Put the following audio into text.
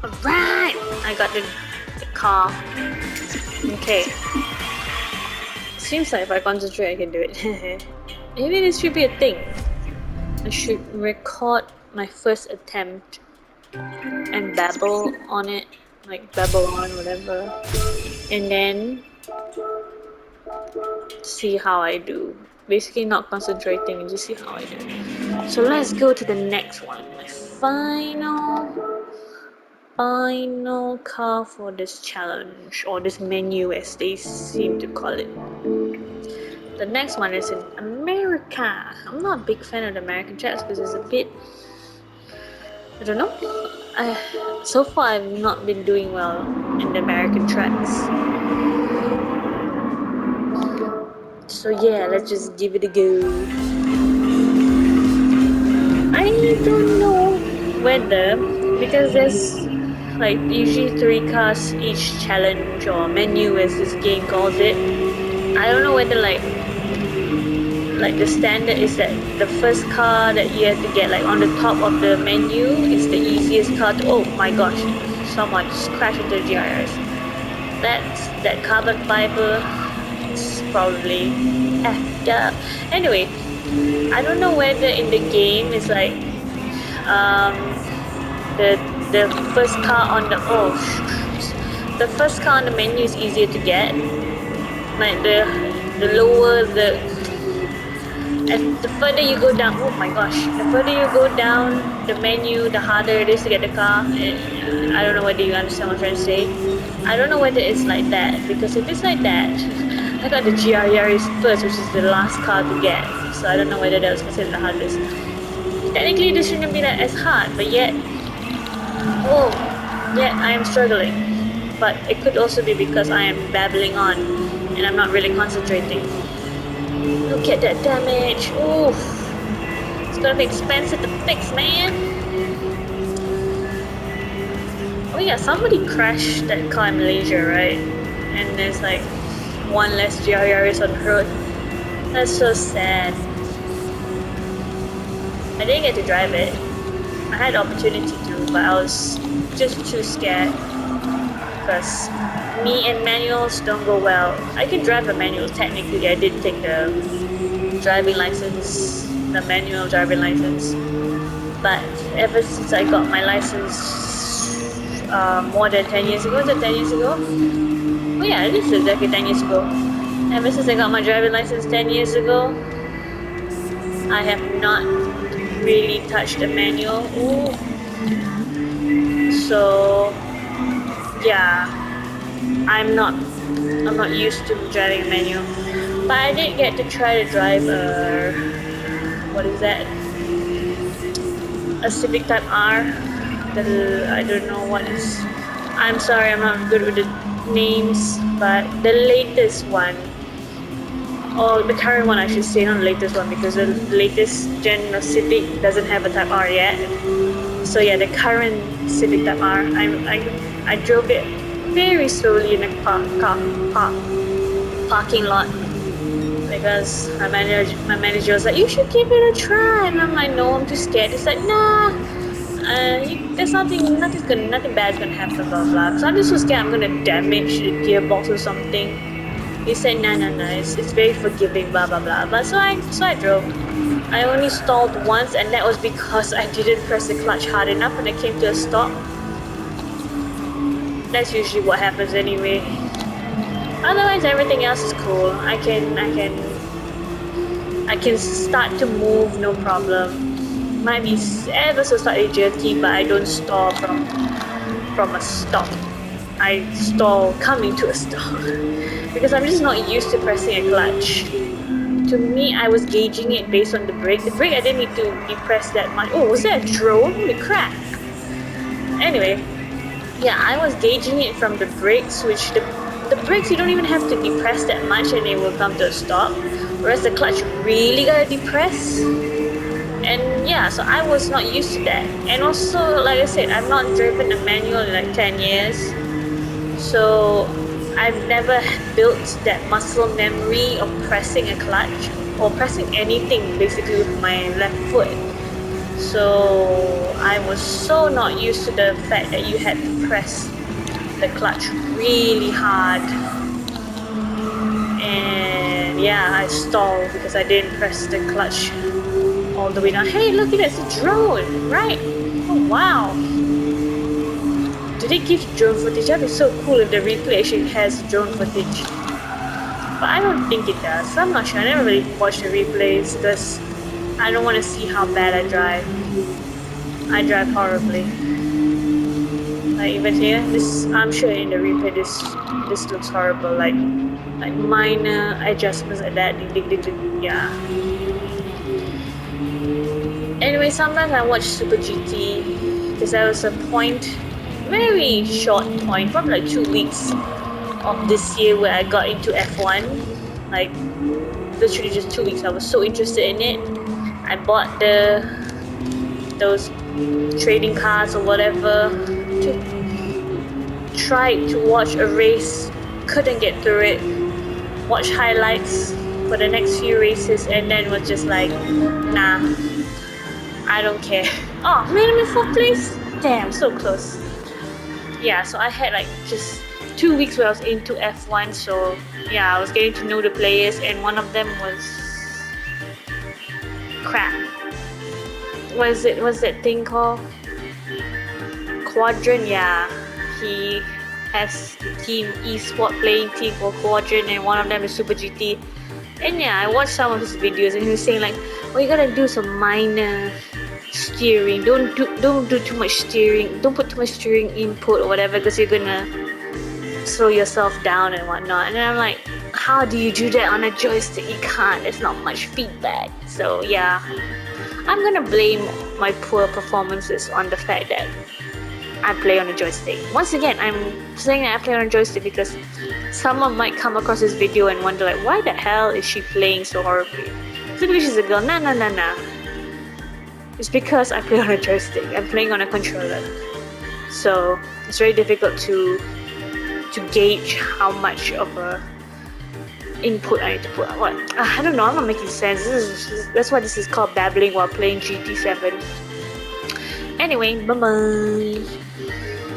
Alright! I got the car. Okay. Seems like if I concentrate I can do it. Maybe this should be a thing. I should record my first attempt and babble on it. Like babble on whatever. And then see how I do. Basically not concentrating and just see how I do. So let's go to the next one. My final car for this challenge, or this menu as they seem to call it. The next one is in America. I'm not a big fan of the American tracks because it's a bit, I don't know. So far I've not been doing well in the American tracks. So yeah, let's just give it a go. I don't know whether, because there's like usually 3 cars each challenge or menu as this game calls it. I don't know whether like the standard is that the first car that you have to get like on the top of the menu is the easiest car to, oh my gosh, someone just crashed into the GRS. That carbon fiber is probably effed up. Anyway, I don't know whether in the game it's like the first car on the the first car on the menu is easier to get. Like the lower and the further you go down, oh my gosh, the further you go down the menu, the harder it is to get the car. I don't know whether you understand what I'm trying to say. I don't know whether it's like that, because if it's like that, I got the GR Yaris first, which is the last car to get. So I don't know whether that was considered the hardest. Technically, this shouldn't be that as hard, but yet I am struggling. But it could also be because I am babbling on and I'm not really concentrating. Look at that damage. Oof. It's gonna be expensive to fix, man. Oh yeah, somebody crashed that car in Malaysia, right? And there's like one less GRRs on the road. That's so sad. I didn't get to drive it. I had the opportunity to, but I was just too scared. Because me and manuals don't go well. I can drive a manual technically. I did take the driving license, the manual driving license. But ever since I got my license more than 10 years ago, is it 10 years ago? Oh yeah, it is exactly 10 years ago. Ever since I got my driving license 10 years ago, I have not really touched the manual. Ooh. So yeah, I'm not used to driving a manual, but I did get to try to drive what is that? A Civic Type R. I don't know what is. I'm sorry, I'm not good with the names, but the latest one, or the current one, I should say, not the latest one, because the latest gen of Civic doesn't have a Type R yet. So yeah, the current Civic Type R, I drove it very slowly in a parking lot, because my manager was like, you should give it a try, and I'm like, no, I'm too scared. It's like, nah, there's nothing bad's gonna happen, blah blah. So I'm just so scared I'm gonna damage the gearbox or something. He said, no, it's very forgiving, blah blah blah. But so I drove. I only stalled once, and that was because I didn't press the clutch hard enough when it came to a stop. That's usually what happens anyway. Otherwise, everything else is cool. I can start to move, no problem. Might be ever so slightly jerky, but I don't stall from a stop. I stall coming to a stop because I'm just not used to pressing a clutch. To me, I was gauging it based on the brake. The brake I didn't need to depress that much. Oh, was that a drone? Holy crap! Anyway, yeah, I was gauging it from the brakes, which the brakes you don't even have to depress that much and it will come to a stop, whereas the clutch really gotta depress. And yeah, so I was not used to that. And also, like I said, I've not driven a manual in like 10 years, so I've never built that muscle memory of pressing a clutch or pressing anything basically with my left foot. So I was so not used to the fact that you had to press the clutch really hard. And yeah, I stalled because I didn't press the clutch all the way down. Hey, look, it's a drone, right? Oh wow. Did it give drone footage? That'd be so cool if the replay actually has drone footage. But I don't think it does. I'm not sure. I never really watched the replays because I don't want to see how bad I drive. I drive horribly. Like even here, this I'm sure in the replay this looks horrible. Like minor adjustments like that. Yeah. Anyway, sometimes I watch Super GT because there was a point, very short point, probably like 2 weeks of this year where I got into F1. Like literally just 2 weeks. I was so interested in it. I bought those trading cards or whatever to try to watch a race. Couldn't get through it. Watch highlights for the next few races and then was just like, nah, I don't care. Oh, man, I'm in 4th place? Damn, so close. Yeah, so I had like just 2 weeks where I was into F1, so yeah, I was getting to know the players, and one of them was crap. What's that thing called? Quadrant, yeah. He has team esport playing team for Quadrant, and one of them is Super GT. And yeah, I watched some of his videos, and he was saying like, "Oh, you gotta do some minor steering. Don't do too much steering. Don't put too much steering input or whatever, because you're gonna slow yourself down and whatnot." And then I'm like, how do you do that on a joystick? You can't. There's not much feedback. So yeah, I'm gonna blame my poor performances on the fact that I play on a joystick. Once again, I'm saying that I play on a joystick because someone might come across this video and wonder like, why the hell is she playing so horribly? Is it because she's a girl? Nah. It's because I play on a joystick. I'm playing on a controller. So it's very difficult to gauge how much of a input I need to put. What? I don't know. I'm not making sense. That's why this is called babbling while playing GT7. Anyway, bye bye.